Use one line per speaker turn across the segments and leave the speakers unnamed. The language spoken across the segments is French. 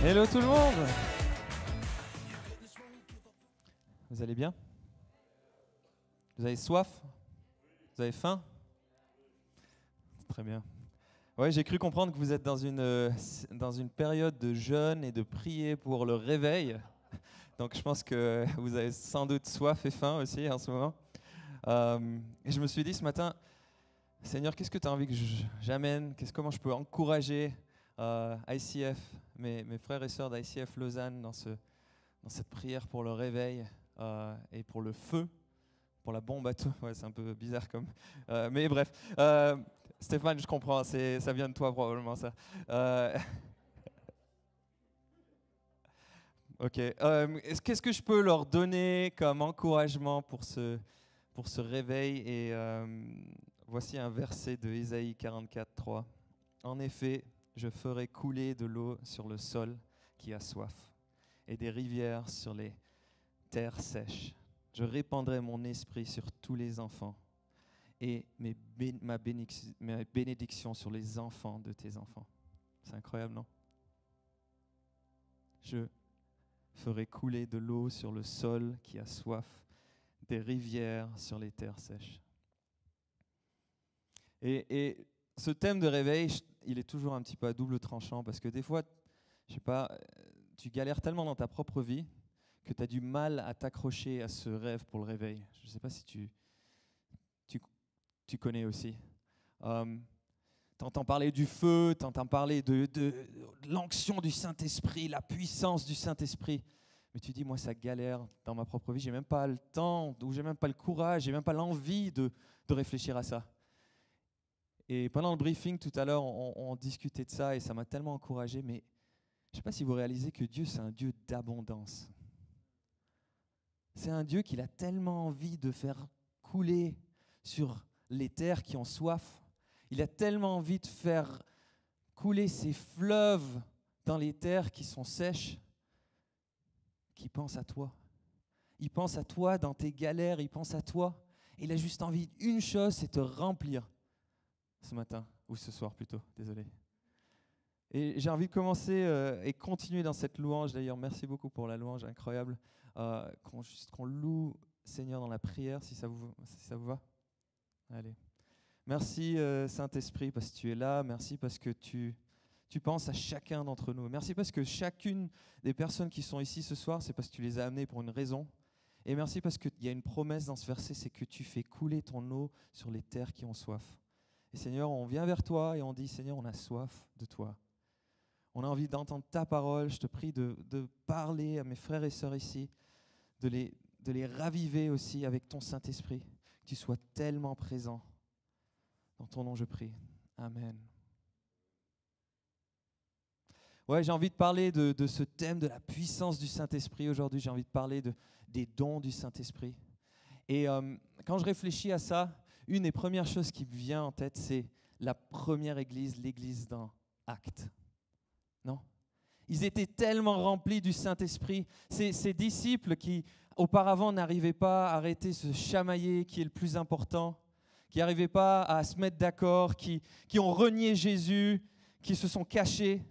Hello tout le monde. Vous allez bien? Vous avez soif? Vous avez faim? Très bien. Ouais, j'ai cru comprendre que vous êtes dans une période de jeûne et de prier pour le réveil. Donc je pense que vous avez sans doute soif et faim aussi en ce moment. Et je me suis dit ce matin, Seigneur, qu'est-ce que tu as envie que j'amène? Comment je peux encourager ICF, mes frères et sœurs d'ICF Lausanne dans cette prière pour le réveil et pour le feu, pour la bombe à tout. Ouais, c'est un peu bizarre comme... mais bref, Stéphane, je comprends, ça vient de toi probablement ça. Ok. Qu'est-ce que je peux leur donner comme encouragement pour ce réveil? Et voici un verset de Ésaïe 44, 3. En effet, je ferai couler de l'eau sur le sol qui a soif et des rivières sur les terres sèches. Je répandrai mon esprit sur tous les enfants et ma bénédiction sur les enfants de tes enfants. C'est incroyable, non? Je ferai couler de l'eau sur le sol qui a soif, des rivières sur les terres sèches. Et ce thème de réveil, il est toujours un petit peu à double tranchant parce que des fois, je sais pas, tu galères tellement dans ta propre vie que tu as du mal à t'accrocher à ce rêve pour le réveil. Je ne sais pas si tu connais aussi. Tu entends parler du feu, tu entends parler de l'onction du Saint-Esprit, la puissance du Saint-Esprit. Mais tu dis, moi, ça galère dans ma propre vie. Je n'ai même pas le temps, ou je n'ai même pas le courage, je n'ai même pas l'envie de réfléchir à ça. Et pendant le briefing tout à l'heure, on discutait de ça et ça m'a tellement encouragé. Mais je ne sais pas si vous réalisez que Dieu, c'est un Dieu d'abondance. C'est un Dieu qu'il a tellement envie de faire couler sur les terres qui ont soif. Il a tellement envie de faire couler ses fleuves dans les terres qui sont sèches, qu'il pense à toi. Il pense à toi dans tes galères, il pense à toi. Il a juste envie d'une chose, c'est te remplir ce matin, ou ce soir plutôt, désolé. Et j'ai envie de commencer et continuer dans cette louange. D'ailleurs, merci beaucoup pour la louange incroyable. Qu'on loue Seigneur dans la prière, si ça vous va. Allez. Merci Saint-Esprit parce que tu es là. Merci parce que tu penses à chacun d'entre nous. Merci parce que chacune des personnes qui sont ici ce soir, c'est parce que tu les as amenées pour une raison. Et merci parce qu'il y a une promesse dans ce verset, c'est que tu fais couler ton eau sur les terres qui ont soif. Et Seigneur, on vient vers toi et on dit, Seigneur, on a soif de toi. On a envie d'entendre ta parole. Je te prie de parler à mes frères et sœurs ici, de les raviver aussi avec ton Saint-Esprit. Que tu sois tellement présent. Dans ton nom, je prie. Amen. Ouais, j'ai envie de parler de ce thème de la puissance du Saint-Esprit aujourd'hui. J'ai envie de parler des dons du Saint-Esprit. Et quand je réfléchis à ça, une des premières choses qui me vient en tête, c'est la première église, l'église dans Actes. Non? Ils étaient tellement remplis du Saint-Esprit. Ces disciples qui, auparavant, n'arrivaient pas à arrêter ce chamailler qui est le plus important, qui n'arrivaient pas à se mettre d'accord, qui ont renié Jésus, qui se sont cachés.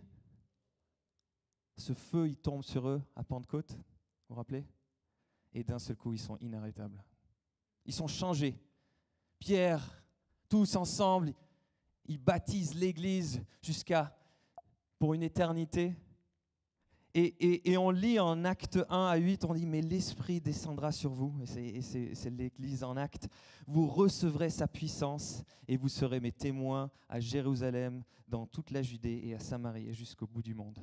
Ce feu, il tombe sur eux à Pentecôte, vous vous rappelez? Et d'un seul coup, ils sont inarrêtables. Ils sont changés. Pierre, tous ensemble, ils baptisent l'Église pour une éternité. Et on lit en Actes 1 à 8, on dit « Mais l'Esprit descendra sur vous », et c'est l'Église en Actes, « Vous recevrez sa puissance et vous serez mes témoins à Jérusalem, dans toute la Judée et à Samarie et jusqu'au bout du monde. »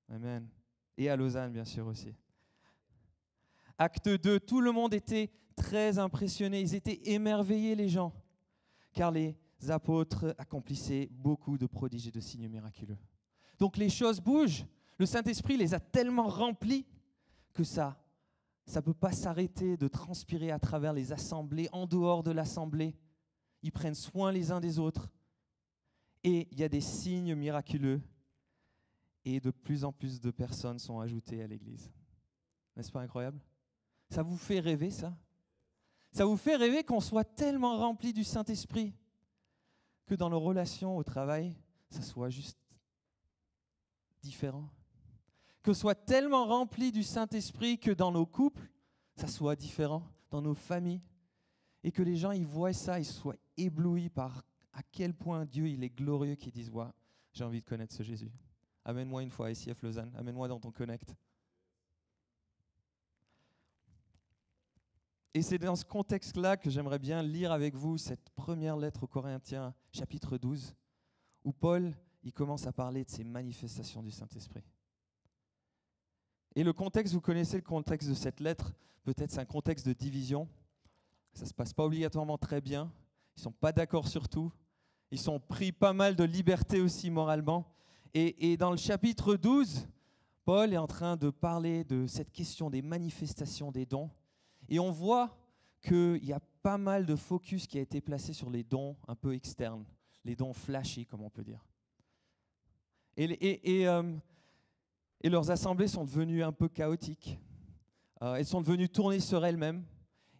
Amen. Et à Lausanne, bien sûr aussi. Acte 2, tout le monde était très impressionné, ils étaient émerveillés les gens, car les apôtres accomplissaient beaucoup de prodiges et de signes miraculeux. Donc les choses bougent. Le Saint-Esprit les a tellement remplis que ça ne peut pas s'arrêter de transpirer à travers les assemblées, en dehors de l'assemblée. Ils prennent soin les uns des autres. Et il y a des signes miraculeux. Et de plus en plus de personnes sont ajoutées à l'Église. N'est-ce pas incroyable? Ça vous fait rêver, ça? Ça vous fait rêver qu'on soit tellement rempli du Saint-Esprit que dans nos relations au travail, ça soit juste différent. Que soit tellement rempli du Saint-Esprit que dans nos couples, ça soit différent, dans nos familles. Et que les gens, ils voient ça, ils soient éblouis par à quel point Dieu, il est glorieux, qu'ils disent, ouais, j'ai envie de connaître ce Jésus. Amène-moi une fois à ICF Lausanne, amène-moi dans ton Connect. Et c'est dans ce contexte-là que j'aimerais bien lire avec vous cette première lettre aux Corinthiens, chapitre 12, où Paul, il commence à parler de ces manifestations du Saint-Esprit. Et le contexte, vous connaissez le contexte de cette lettre, peut-être c'est un contexte de division. Ça ne se passe pas obligatoirement très bien, ils ne sont pas d'accord sur tout, ils sont pris pas mal de liberté aussi moralement. Et dans le chapitre 12, Paul est en train de parler de cette question des manifestations des dons. Et on voit qu'il y a pas mal de focus qui a été placé sur les dons un peu externes, les dons flashy, comme on peut dire. Et leurs assemblées sont devenues un peu chaotiques. Elles sont devenues tournées sur elles-mêmes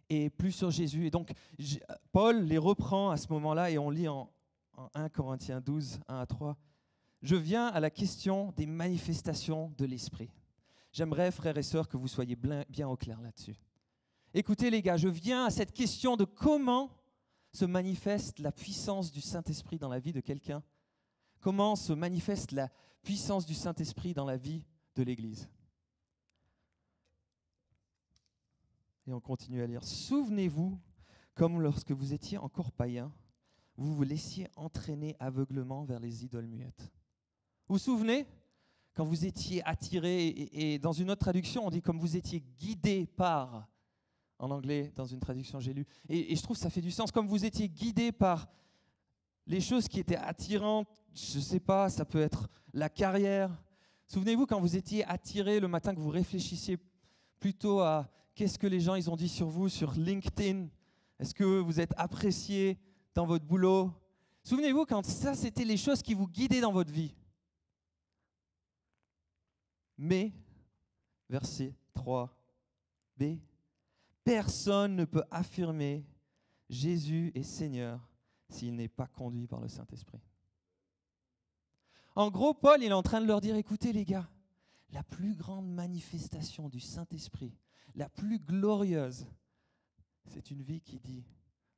et plus sur Jésus. Et donc, Paul les reprend à ce moment-là et on lit en 1 Corinthiens 12, 1 à 3. Je viens à la question des manifestations de l'Esprit. J'aimerais, frères et sœurs, que vous soyez bien au clair là-dessus. Écoutez les gars, je viens à cette question de comment se manifeste la puissance du Saint-Esprit dans la vie de quelqu'un. Comment se manifeste la puissance du Saint-Esprit dans la vie de l'Église. Et on continue à lire. Souvenez-vous, comme lorsque vous étiez encore païens, vous vous laissiez entraîner aveuglement vers les idoles muettes. Vous vous souvenez ? Quand vous étiez attirés, et dans une autre traduction, on dit comme vous étiez guidés par, en anglais, dans une traduction j'ai lu, et je trouve que ça fait du sens, comme vous étiez guidés par les choses qui étaient attirantes, je ne sais pas, ça peut être la carrière. Souvenez-vous quand vous étiez attirés le matin, que vous réfléchissiez plutôt à qu'est-ce que les gens ils ont dit sur vous, sur LinkedIn. Est-ce que vous êtes apprécié dans votre boulot? Souvenez-vous quand ça, c'était les choses qui vous guidaient dans votre vie. Mais, verset 3b, personne ne peut affirmer Jésus est Seigneur s'il n'est pas conduit par le Saint-Esprit. En gros, Paul il est en train de leur dire, écoutez les gars, la plus grande manifestation du Saint-Esprit, la plus glorieuse, c'est une vie qui dit,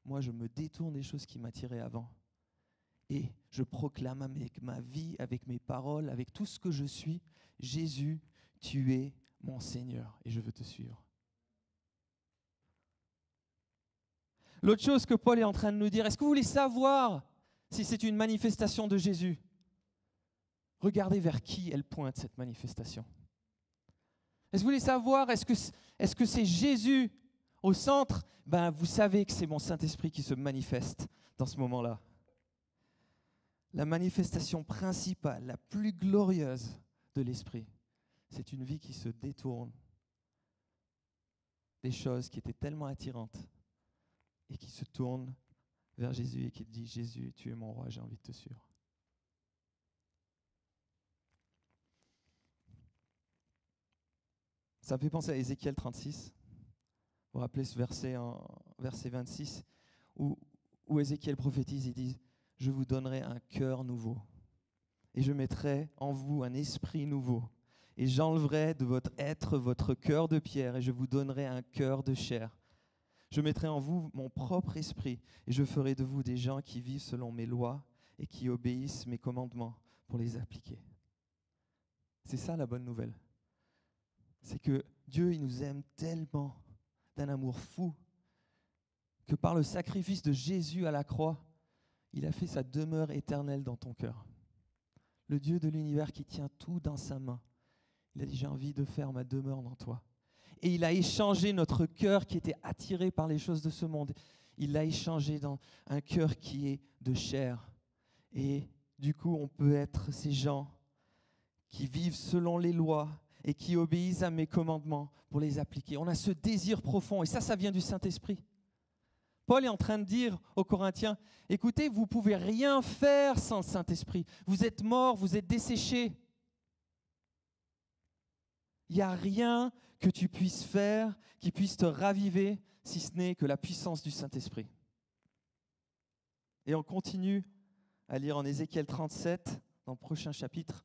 moi je me détourne des choses qui m'attiraient avant et je proclame avec ma vie, avec mes paroles, avec tout ce que je suis, Jésus, tu es mon Seigneur et je veux te suivre. L'autre chose que Paul est en train de nous dire, est-ce que vous voulez savoir si c'est une manifestation de Jésus? Regardez vers qui elle pointe cette manifestation. Est-ce que vous voulez savoir, est-ce que c'est Jésus au centre? Ben, vous savez que c'est mon Saint-Esprit qui se manifeste dans ce moment-là. La manifestation principale, la plus glorieuse de l'Esprit, c'est une vie qui se détourne des choses qui étaient tellement attirantes et qui se tourne vers Jésus et qui dit « Jésus, tu es mon roi, j'ai envie de te suivre ». Ça me fait penser à Ézéchiel 36. Vous vous rappelez ce verset, verset 26, où Ézéchiel prophétise, il dit « Je vous donnerai un cœur nouveau, et je mettrai en vous un esprit nouveau, et j'enlèverai de votre être votre cœur de pierre, et je vous donnerai un cœur de chair. Je mettrai en vous mon propre esprit, et je ferai de vous des gens qui vivent selon mes lois, et qui obéissent mes commandements pour les appliquer. » C'est ça la bonne nouvelle. C'est que Dieu, il nous aime tellement d'un amour fou que par le sacrifice de Jésus à la croix, il a fait sa demeure éternelle dans ton cœur. Le Dieu de l'univers qui tient tout dans sa main, il a dit, j'ai envie de faire ma demeure dans toi. Et il a échangé notre cœur qui était attiré par les choses de ce monde. Il l'a échangé dans un cœur qui est de chair. Et du coup, on peut être ces gens qui vivent selon les lois et qui obéissent à mes commandements pour les appliquer. On a ce désir profond, et ça vient du Saint-Esprit. Paul est en train de dire aux Corinthiens, écoutez, vous ne pouvez rien faire sans le Saint-Esprit. Vous êtes morts, vous êtes desséchés. Il n'y a rien que tu puisses faire qui puisse te raviver, si ce n'est que la puissance du Saint-Esprit. Et on continue à lire en Ézéchiel 37, dans le prochain chapitre.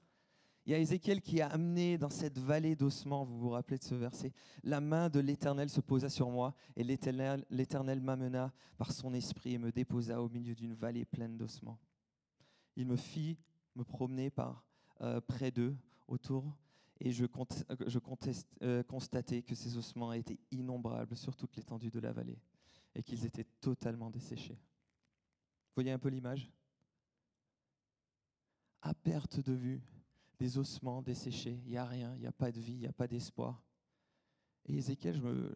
Il y a Ézéchiel qui a amené dans cette vallée d'ossements, vous vous rappelez de ce verset, la main de l'Éternel se posa sur moi et l'Éternel m'amena par son esprit et me déposa au milieu d'une vallée pleine d'ossements. Il me fit me promener près d'eux, autour, et je constatai que ces ossements étaient innombrables sur toute l'étendue de la vallée et qu'ils étaient totalement desséchés. Vous voyez un peu l'image ? À perte de vue, des ossements desséchés, il n'y a rien, il n'y a pas de vie, il n'y a pas d'espoir. Et Ézéchiel, je me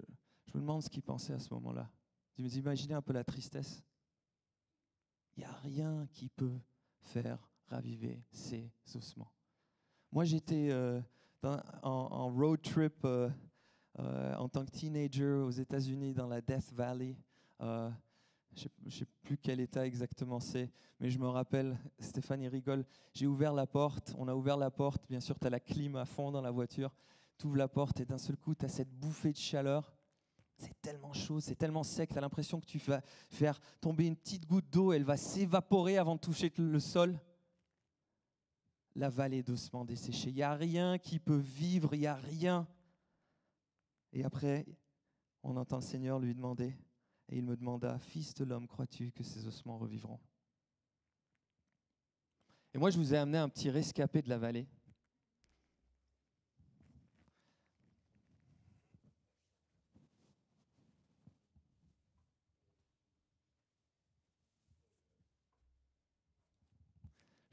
demande ce qu'il pensait à ce moment-là. Vous imaginez un peu la tristesse. Il n'y a rien qui peut faire raviver ces ossements. Moi, j'étais en road trip en tant que teenager aux États-Unis dans la Death Valley. Je ne sais plus quel état exactement c'est, mais je me rappelle, Stéphanie rigole, j'ai ouvert la porte, on a ouvert la porte, bien sûr tu as la clim à fond dans la voiture, tu ouvres la porte et d'un seul coup tu as cette bouffée de chaleur, c'est tellement chaud, c'est tellement sec, tu as l'impression que tu vas faire tomber une petite goutte d'eau, elle va s'évaporer avant de toucher le sol. La vallée d'ossements desséchés, il n'y a rien qui peut vivre, il n'y a rien. Et après, on entend le Seigneur lui demander, et il me demanda, « Fils de l'homme, crois-tu que ces ossements revivront ?» Et moi, je vous ai amené un petit rescapé de la vallée.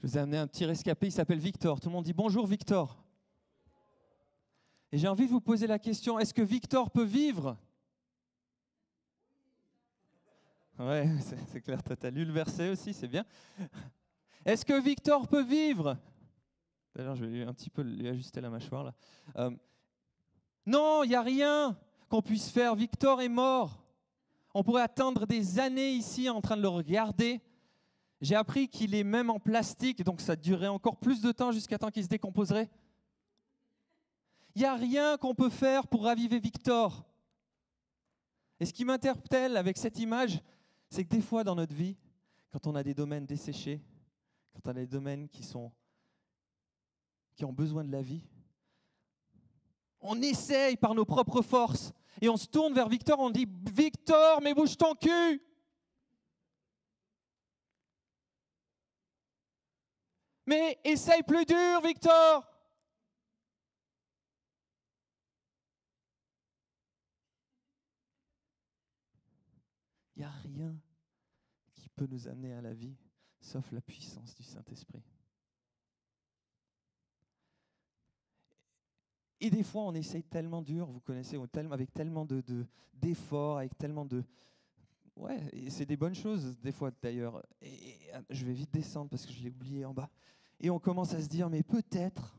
Je vous ai amené un petit rescapé, il s'appelle Victor. Tout le monde dit « Bonjour Victor ». Et j'ai envie de vous poser la question, est-ce que Victor peut vivre ? Ouais, c'est clair, toi tu as lu le verset aussi, c'est bien. Est-ce que Victor peut vivre ? D'ailleurs, je vais un petit peu lui ajuster la mâchoire là. Non, il n'y a rien qu'on puisse faire. Victor est mort. On pourrait attendre des années ici en train de le regarder. J'ai appris qu'il est même en plastique, donc ça durerait encore plus de temps jusqu'à temps qu'il se décomposerait. Il n'y a rien qu'on peut faire pour raviver Victor. Et ce qui m'interpelle avec cette image, c'est que des fois dans notre vie, quand on a des domaines desséchés, quand on a des domaines qui ont besoin de la vie, on essaye par nos propres forces et on se tourne vers Victor, on dit « Victor, mais bouge ton cul !» Mais essaye plus dur, Victor! Il n'y a rien qui peut nous amener à la vie, sauf la puissance du Saint-Esprit. Et des fois, on essaye tellement dur, vous connaissez, avec tellement d'efforts, avec tellement de... Ouais, et c'est des bonnes choses, des fois d'ailleurs. Et je vais vite descendre parce que je l'ai oublié en bas. Et on commence à se dire, mais peut-être,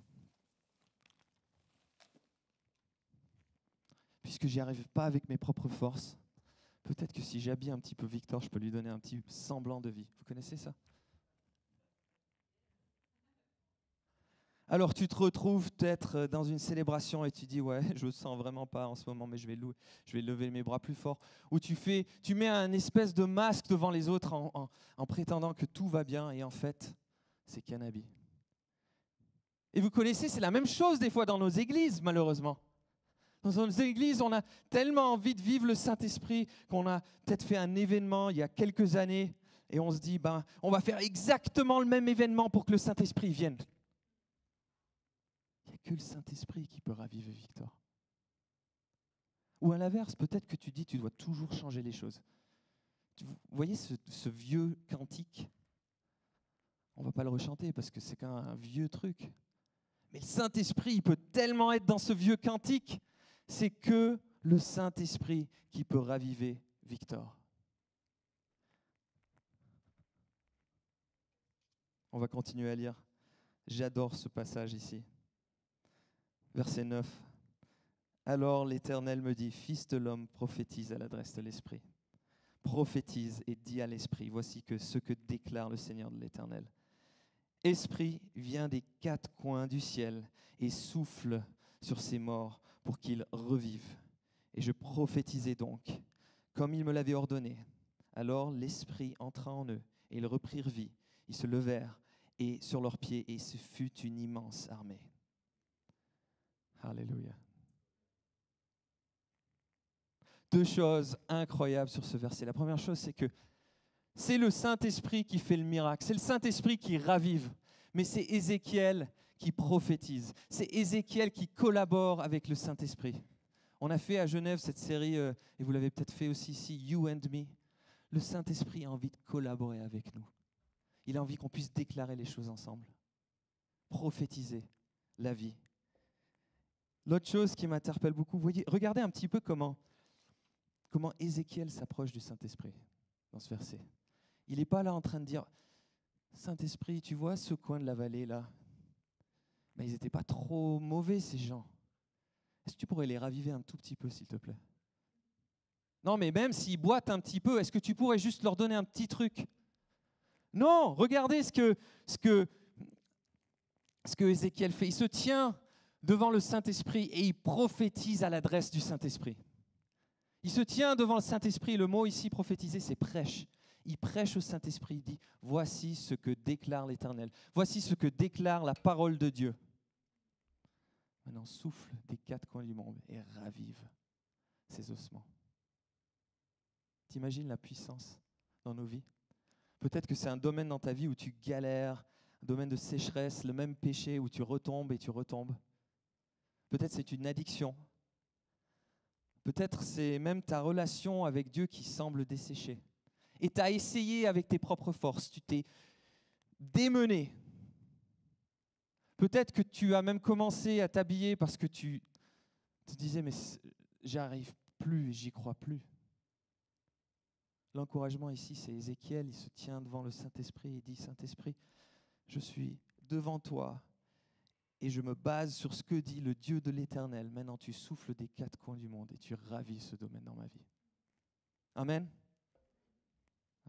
puisque j'y arrive pas avec mes propres forces, peut-être que si j'habille un petit peu Victor, je peux lui donner un petit semblant de vie. Vous connaissez ça ? Alors tu te retrouves peut-être dans une célébration et tu dis « Ouais, je ne sens vraiment pas en ce moment, mais je vais lever mes bras plus fort. » Ou tu mets un espèce de masque devant les autres en prétendant que tout va bien et en fait, c'est cannabis. Et vous connaissez, c'est la même chose des fois dans nos églises, malheureusement. Dans nos églises, on a tellement envie de vivre le Saint-Esprit qu'on a peut-être fait un événement il y a quelques années et on se dit on va faire exactement le même événement pour que le Saint-Esprit vienne. Il n'y a que le Saint-Esprit qui peut raviver Victor. Ou à l'inverse, peut-être que tu dis tu dois toujours changer les choses. Vous voyez ce vieux cantique ? On ne va pas le rechanter parce que c'est quand même un vieux truc. Mais le Saint-Esprit, il peut tellement être dans ce vieux cantique. C'est que le Saint-Esprit qui peut raviver Victor. On va continuer à lire. J'adore ce passage ici. Verset 9. Alors l'Éternel me dit, « Fils de l'homme, prophétise à l'adresse de l'Esprit. Prophétise et dis à l'Esprit, voici que ce que déclare le Seigneur de l'Éternel. Esprit, viens des quatre coins du ciel et souffle sur ces morts pour qu'ils revivent. » Et je prophétisai donc, comme il me l'avait ordonné. Alors l'Esprit entra en eux, et ils reprirent vie. Ils se levèrent, et sur leurs pieds, et ce fut une immense armée. Alléluia. Deux choses incroyables sur ce verset. La première chose, c'est que c'est le Saint-Esprit qui fait le miracle. C'est le Saint-Esprit qui ravive. Mais c'est Ézéchiel qui prophétise. C'est Ézéchiel qui collabore avec le Saint-Esprit. On a fait à Genève cette série, et vous l'avez peut-être fait aussi ici, You and Me. Le Saint-Esprit a envie de collaborer avec nous. Il a envie qu'on puisse déclarer les choses ensemble. Prophétiser la vie. L'autre chose qui m'interpelle beaucoup, voyez, regardez un petit peu comment Ézéchiel s'approche du Saint-Esprit dans ce verset. Il n'est pas là en train de dire « Saint-Esprit, tu vois ce coin de la vallée là, ben, ils n'étaient pas trop mauvais ces gens. Est-ce que tu pourrais les raviver un tout petit peu s'il te plaît ?» Non, mais même s'ils boitent un petit peu, est-ce que tu pourrais juste leur donner un petit truc? Non, regardez ce que Ézéchiel fait. Il se tient devant le Saint-Esprit et il prophétise à l'adresse du Saint-Esprit. Il se tient devant le Saint-Esprit. Le mot ici prophétiser, c'est prêche. Il prêche au Saint-Esprit. Il dit, voici ce que déclare l'Éternel. Voici ce que déclare la parole de Dieu. Maintenant, souffle des quatre coins du monde et ravive ses ossements. T'imagines la puissance dans nos vies? Peut-être que c'est un domaine dans ta vie où tu galères, un domaine de sécheresse, le même péché où tu retombes et tu retombes. Peut-être c'est une addiction. Peut-être c'est même ta relation avec Dieu qui semble desséchée. Et tu as essayé avec tes propres forces, tu t'es démené. Peut-être que tu as même commencé à t'habiller parce que tu te disais, mais j'y arrive plus, j'y crois plus. L'encouragement ici, c'est Ézéchiel, il se tient devant le Saint-Esprit et dit, Saint-Esprit, je suis devant toi et je me base sur ce que dit le Dieu de l'Éternel. Maintenant, tu souffles des quatre coins du monde et tu ravives ce domaine dans ma vie. Amen.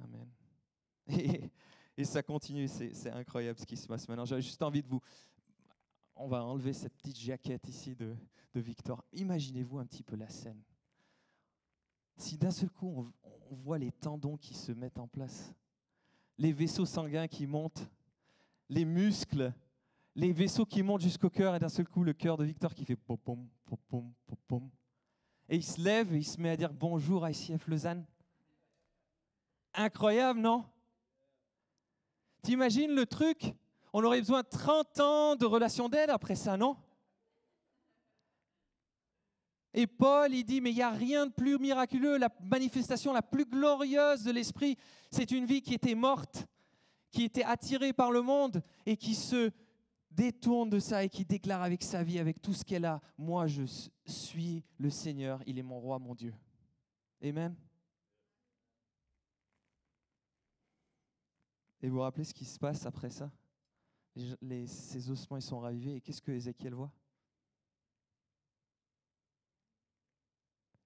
Amen. Et ça continue, c'est incroyable ce qui se passe maintenant. J'avais juste envie de vous... On va enlever cette petite jaquette ici de Victor. Imaginez-vous un petit peu la scène. Si d'un seul coup, on voit les tendons qui se mettent en place, les vaisseaux sanguins qui montent, les muscles, les vaisseaux qui montent jusqu'au cœur, et d'un seul coup, le cœur de Victor qui fait pom-pom, pom-pom, pom-pom. Et il se lève et il se met à dire bonjour à ICF Lausanne. Incroyable, non? T'imagines le truc? On aurait besoin de 30 ans de relation d'aide après ça, non? Et Paul, il dit, mais il n'y a rien de plus miraculeux, la manifestation la plus glorieuse de l'Esprit, c'est une vie qui était morte, qui était attirée par le monde et qui se détourne de ça et qui déclare avec sa vie, avec tout ce qu'elle a, moi je suis le Seigneur, il est mon roi, mon Dieu. Amen. Et vous vous rappelez ce qui se passe après ça? Ces ossements, ils sont ravivés. Et qu'est-ce que Ézéchiel voit?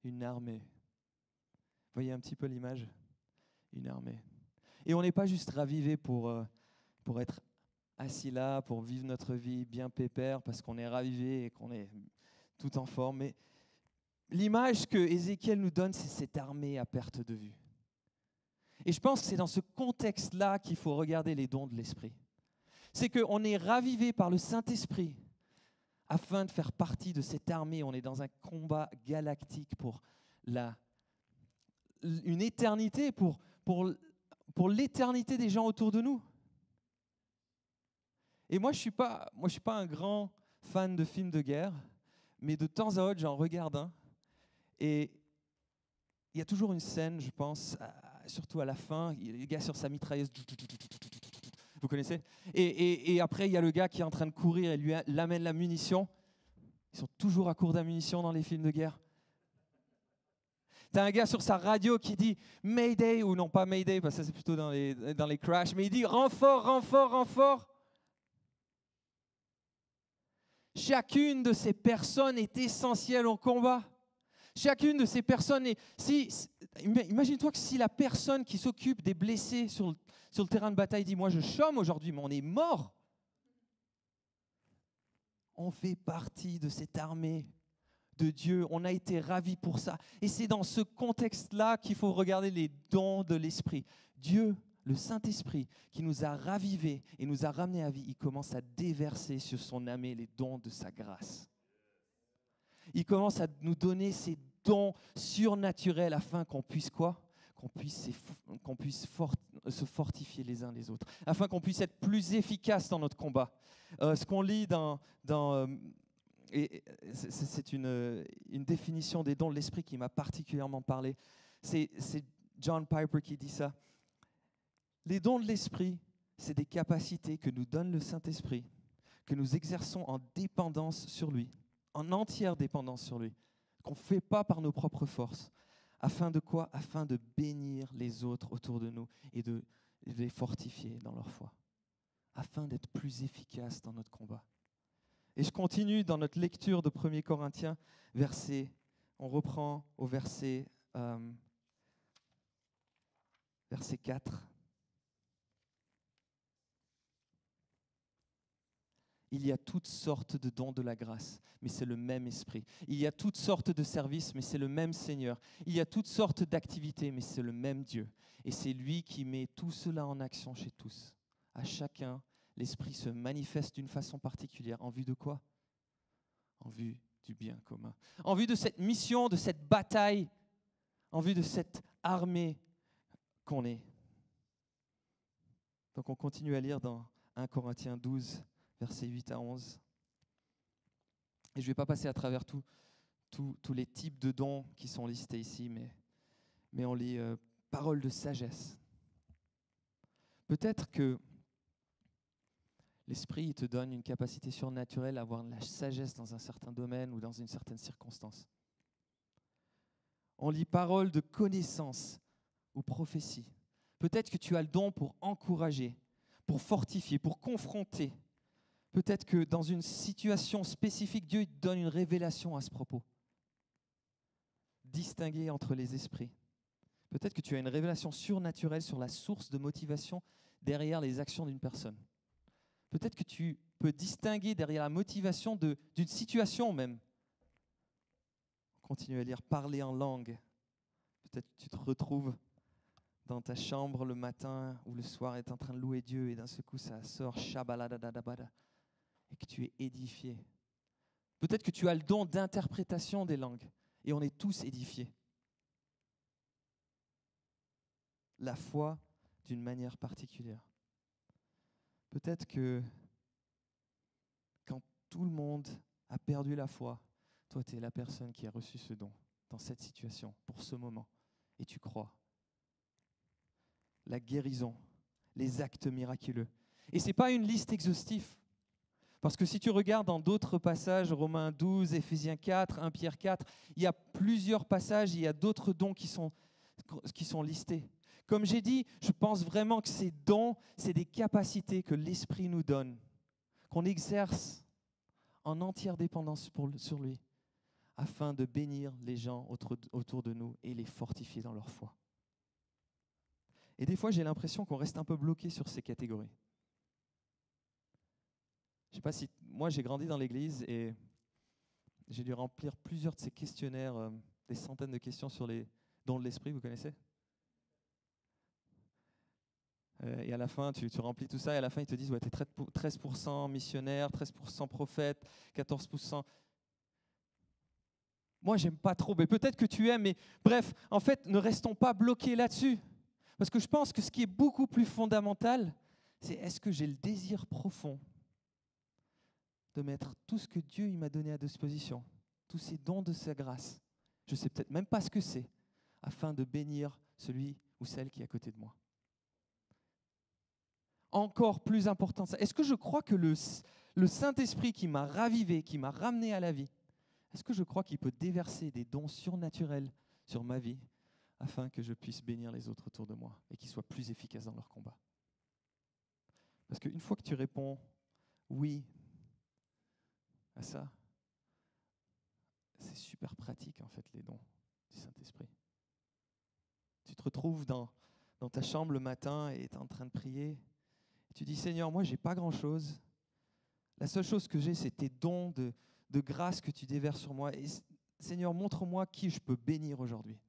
Une armée. Vous voyez un petit peu l'image? Une armée. Et on n'est pas juste ravivé pour être assis là, pour vivre notre vie bien pépère, parce qu'on est ravivé et qu'on est tout en forme. Mais l'image que Ézéchiel nous donne, c'est cette armée à perte de vue. Et je pense que c'est dans ce contexte-là qu'il faut regarder les dons de l'Esprit. C'est qu'on est ravivé par le Saint-Esprit afin de faire partie de cette armée. On est dans un combat galactique pour une éternité, pour l'éternité des gens autour de nous. Et moi, je suis pas un grand fan de films de guerre, mais de temps à autre, j'en regarde un. Et il y a toujours une scène, je pense, surtout à la fin, il y a le gars sur sa mitrailleuse, vous connaissez? Et après, il y a le gars qui est en train de courir et lui amène la munition. Ils sont toujours à court d'ammunition dans les films de guerre. T'as un gars sur sa radio qui dit « Mayday » ou non pas « Mayday » parce que ça c'est plutôt dans les crashs, mais il dit « Renfort, renfort, renfort ». Chacune de ces personnes est essentielle au combat. Chacune de ces personnes est... Imagine-toi que si la personne qui s'occupe des blessés sur le terrain de bataille dit « Moi, je chôme aujourd'hui, mais on est mort ». On fait partie de cette armée de Dieu. On a été ravis pour ça. Et c'est dans ce contexte-là qu'il faut regarder les dons de l'Esprit. Dieu, le Saint-Esprit qui nous a ravivés et nous a ramenés à vie, il commence à déverser sur son âme les dons de sa grâce. Il commence à nous donner ces dons surnaturels afin qu'on puisse quoi ? Qu'on puisse se fortifier les uns les autres, afin qu'on puisse être plus efficace dans notre combat. Ce qu'on lit et c'est une définition des dons de l'Esprit qui m'a particulièrement parlé. C'est John Piper qui dit ça. Les dons de l'Esprit, c'est des capacités que nous donne le Saint-Esprit, que nous exerçons en dépendance sur lui, en entière dépendance sur lui, qu'on ne fait pas par nos propres forces. Afin de quoi ? Afin de bénir les autres autour de nous et de les fortifier dans leur foi. Afin d'être plus efficaces dans notre combat. Et je continue dans notre lecture de 1 Corinthiens, on reprend au verset 4. Il y a toutes sortes de dons de la grâce, mais c'est le même esprit. Il y a toutes sortes de services, mais c'est le même Seigneur. Il y a toutes sortes d'activités, mais c'est le même Dieu. Et c'est lui qui met tout cela en action chez tous. À chacun, l'esprit se manifeste d'une façon particulière. En vue de quoi ? En vue du bien commun. En vue de cette mission, de cette bataille, en vue de cette armée qu'on est. Donc on continue à lire dans 1 Corinthiens 12, versets 8 à 11. Et je ne vais pas passer à travers tous les types de dons qui sont listés ici, mais on lit parole de sagesse. Peut-être que l'Esprit te donne une capacité surnaturelle à avoir de la sagesse dans un certain domaine ou dans une certaine circonstance. On lit parole de connaissance ou prophétie. Peut-être que tu as le don pour encourager, pour fortifier, pour confronter. Peut-être que dans une situation spécifique, Dieu te donne une révélation à ce propos. Distinguer entre les esprits. Peut-être que tu as une révélation surnaturelle sur la source de motivation derrière les actions d'une personne. Peut-être que tu peux distinguer derrière la motivation d'une situation même. Continue à lire, parler en langue. Peut-être que tu te retrouves dans ta chambre le matin ou le soir et tu es en train de louer Dieu et d'un seul coup ça sort shabaladadadabada et que tu es édifié. Peut-être que tu as le don d'interprétation des langues et on est tous édifiés. La foi d'une manière particulière. Peut-être que quand tout le monde a perdu la foi, toi tu es la personne qui a reçu ce don dans cette situation, pour ce moment, et tu crois. La guérison, les actes miraculeux. Et ce n'est pas une liste exhaustive. Parce que si tu regardes dans d'autres passages, Romains 12, Éphésiens 4, 1 Pierre 4, il y a plusieurs passages, il y a d'autres dons qui sont listés. Comme j'ai dit, je pense vraiment que ces dons, c'est des capacités que l'Esprit nous donne, qu'on exerce en entière dépendance sur lui, afin de bénir les gens autour de nous et les fortifier dans leur foi. Et des fois, j'ai l'impression qu'on reste un peu bloqué sur ces catégories. Je ne sais pas si... Moi, j'ai grandi dans l'église et j'ai dû remplir plusieurs de ces questionnaires, des centaines de questions sur les dons de l'esprit, vous connaissez ? Et à la fin, tu remplis tout ça et à la fin, ils te disent, ouais, tu es 13% missionnaire, 13% prophète, 14%... Moi, j'aime pas trop, mais peut-être que tu aimes, mais bref, en fait, ne restons pas bloqués là-dessus. Parce que je pense que ce qui est beaucoup plus fondamental, c'est est-ce que j'ai le désir profond de mettre tout ce que Dieu il m'a donné à disposition, tous ces dons de sa grâce, je ne sais peut-être même pas ce que c'est, afin de bénir celui ou celle qui est à côté de moi. Encore plus important, est-ce que je crois que le Saint-Esprit qui m'a ravivé, qui m'a ramené à la vie, est-ce que je crois qu'il peut déverser des dons surnaturels sur ma vie afin que je puisse bénir les autres autour de moi et qu'ils soient plus efficaces dans leur combat? Parce qu'une fois que tu réponds oui à ça, c'est super pratique en fait les dons du Saint-Esprit. Tu te retrouves dans ta chambre le matin et tu es en train de prier. Et tu dis, Seigneur, moi, je n'ai pas grand-chose. La seule chose que j'ai, c'est tes dons de grâce que tu déverses sur moi. Et Seigneur, montre-moi qui je peux bénir aujourd'hui.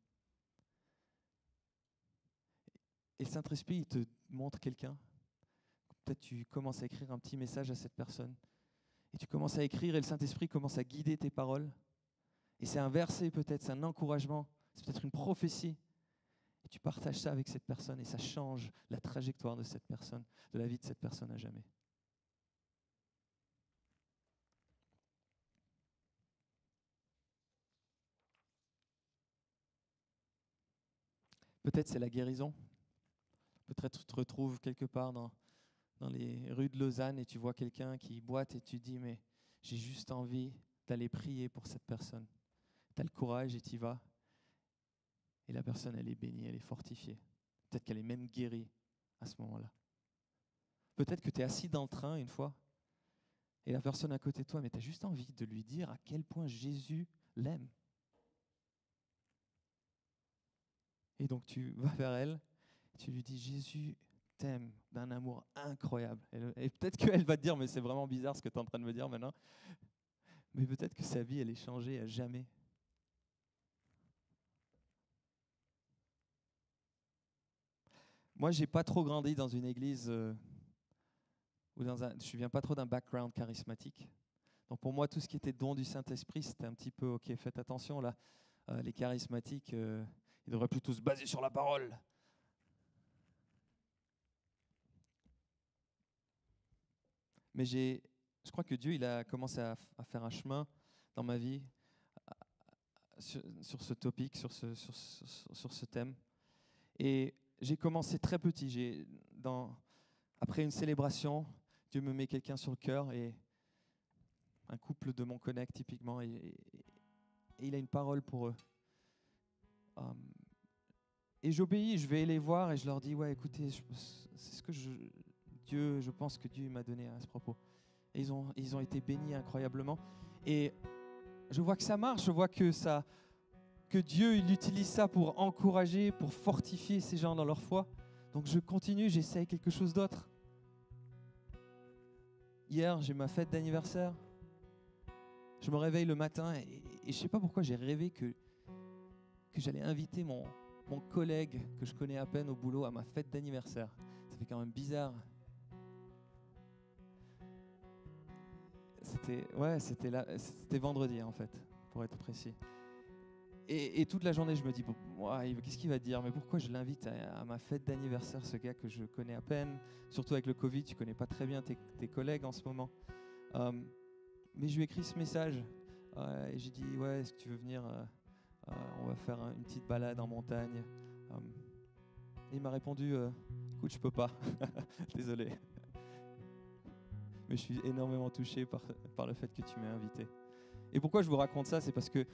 Et le Saint-Esprit, montre quelqu'un. Peut-être tu commences à écrire un petit message à cette personne. Et tu commences à écrire et le Saint-Esprit commence à guider tes paroles. Et c'est un verset peut-être, c'est un encouragement, c'est peut-être une prophétie. Et tu partages ça avec cette personne et ça change la trajectoire de cette personne, de la vie de cette personne à jamais. Peut-être c'est la guérison. Peut-être tu te retrouves quelque part dans les rues de Lausanne et tu vois quelqu'un qui boite et tu te dis mais j'ai juste envie d'aller prier pour cette personne. Tu as le courage et tu y vas. Et la personne, elle est bénie, elle est fortifiée. Peut-être qu'elle est même guérie à ce moment-là. Peut-être que tu es assis dans le train une fois et la personne à côté de toi, mais tu as juste envie de lui dire à quel point Jésus l'aime. Et donc tu vas vers elle, tu lui dis Jésus t'aime d'un amour incroyable. Et peut-être qu'elle va te dire mais c'est vraiment bizarre ce que tu es en train de me dire maintenant. Mais peut-être que sa vie elle est changée à jamais. Moi, j'ai pas trop grandi dans une église je viens pas trop d'un background charismatique. Donc pour moi, tout ce qui était don du Saint-Esprit, c'était un petit peu ok. Faites attention là, les charismatiques, ils devraient plutôt se baser sur la parole. Mais je crois que Dieu, il a commencé à faire un chemin dans ma vie sur ce topic, sur ce thème. Et j'ai commencé très petit. Après une célébration, Dieu me met quelqu'un sur le cœur et un couple de mon connect typiquement, et il a une parole pour eux. Et j'obéis, je vais les voir et je leur dis, ouais, écoutez, c'est ce que je pense que Dieu m'a donné à ce propos. Et ils ont été bénis incroyablement. Et je vois que ça marche, je vois que Dieu il utilise ça pour encourager, pour fortifier ces gens dans leur foi. Donc je continue, j'essaye quelque chose d'autre. Hier, j'ai ma fête d'anniversaire. Je me réveille le matin et je ne sais pas pourquoi j'ai rêvé que j'allais inviter mon collègue que je connais à peine au boulot à ma fête d'anniversaire. Ça fait quand même bizarre. C'était vendredi en fait, pour être précis. Et toute la journée, je me dis, bon, qu'est-ce qu'il va dire? Mais pourquoi je l'invite à ma fête d'anniversaire, ce gars que je connais à peine? Surtout avec le Covid, tu ne connais pas très bien tes collègues en ce moment. Mais je lui ai écrit ce message et j'ai dit, ouais, est-ce que tu veux venir? On va faire une petite balade en montagne. Et il m'a répondu, écoute, je peux pas. Désolé. Mais je suis énormément touché par le fait que tu m'aies invité. Et pourquoi je vous raconte ça? C'est parce que,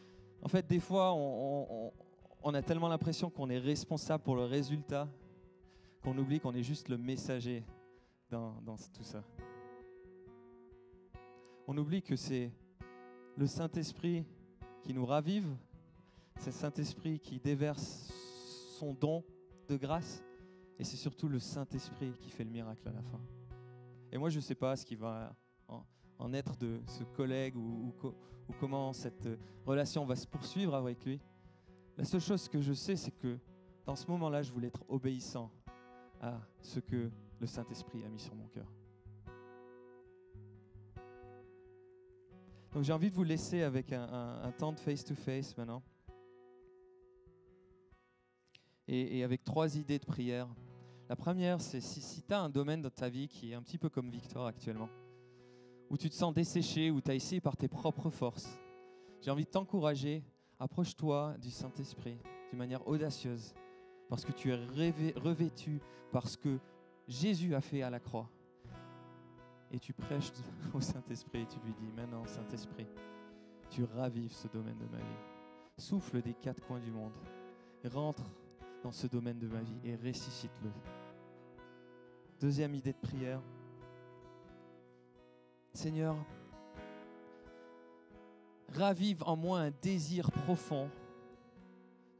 en fait, des fois, on a tellement l'impression qu'on est responsable pour le résultat qu'on oublie qu'on est juste le messager dans tout ça. On oublie que c'est le Saint-Esprit qui nous ravive, c'est le Saint-Esprit qui déverse son don de grâce, et c'est surtout le Saint-Esprit qui fait le miracle à la fin. Et moi, je ne sais pas ce qui va en être de ce collègue ou comment cette relation va se poursuivre avec lui. La seule chose que je sais, c'est que dans ce moment-là, je voulais être obéissant à ce que le Saint-Esprit a mis sur mon cœur. Donc j'ai envie de vous laisser avec un temps de face-to-face maintenant. Et avec 3 idées de prière. La première, c'est si tu as un domaine dans ta vie qui est un petit peu comme Victor actuellement, où tu te sens desséché, où tu as essayé par tes propres forces, j'ai envie de t'encourager, approche-toi du Saint-Esprit d'une manière audacieuse, parce que tu es revêtu par ce que Jésus a fait à la croix. Et tu prêches au Saint-Esprit et tu lui dis, maintenant Saint-Esprit, tu ravives ce domaine de ma vie. Souffle des 4 coins du monde. Rentre dans ce domaine de ma vie et ressuscite-le. Deuxième idée de prière. Seigneur, ravive en moi un désir profond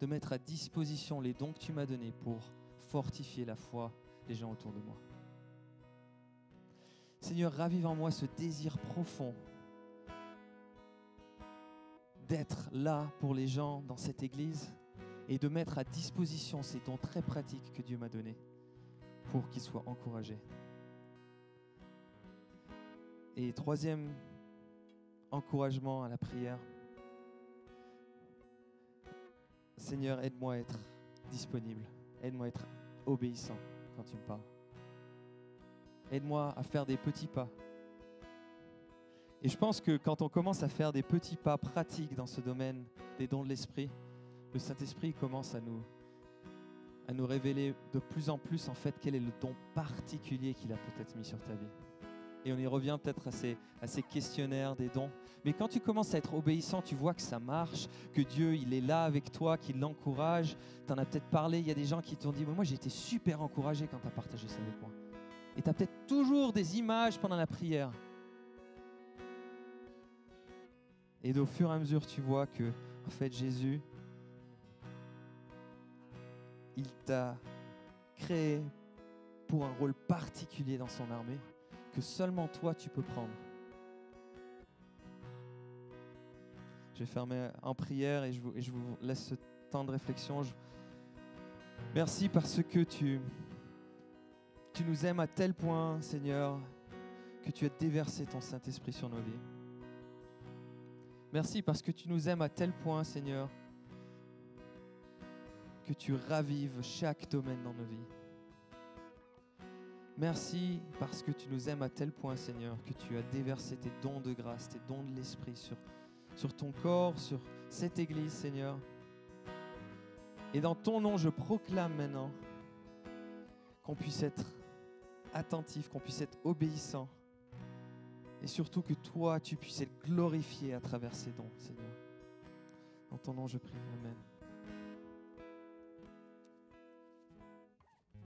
de mettre à disposition les dons que tu m'as donnés pour fortifier la foi des gens autour de moi. Seigneur, ravive en moi ce désir profond d'être là pour les gens dans cette église et de mettre à disposition ces dons très pratiques que Dieu m'a donnés pour qu'ils soient encouragés. Et troisième encouragement à la prière, Seigneur, aide-moi à être disponible, aide-moi à être obéissant quand tu me parles. Aide-moi à faire des petits pas. Et je pense que quand on commence à faire des petits pas pratiques dans ce domaine des dons de l'Esprit, le Saint-Esprit commence à nous révéler de plus en plus en fait quel est le don particulier qu'il a peut-être mis sur ta vie. Et on y revient peut-être à ces questionnaires des dons. Mais quand tu commences à être obéissant, tu vois que ça marche, que Dieu il est là avec toi, qu'il l'encourage. Tu en as peut-être parlé, il y a des gens qui t'ont dit « Moi j'ai été super encouragé quand tu as partagé ça avec moi ». Et tu as peut-être toujours des images pendant la prière. Et au fur et à mesure, tu vois que en fait Jésus, il t'a créé pour un rôle particulier dans son armée que seulement toi tu peux prendre. Je vais fermer en prière et je vous laisse ce temps de réflexion. Merci parce que tu nous aimes à tel point, Seigneur, que tu as déversé ton Saint-Esprit sur nos vies. Merci parce que tu nous aimes à tel point, Seigneur, que tu ravives chaque domaine dans nos vies. Merci parce que tu nous aimes à tel point, Seigneur, que tu as déversé tes dons de grâce, tes dons de l'Esprit sur ton corps, sur cette Église, Seigneur. Et dans ton nom, je proclame maintenant qu'on puisse être attentif, qu'on puisse être obéissant. Et surtout que toi, tu puisses être glorifié à travers ces dons, Seigneur. Dans ton nom, je prie. Amen.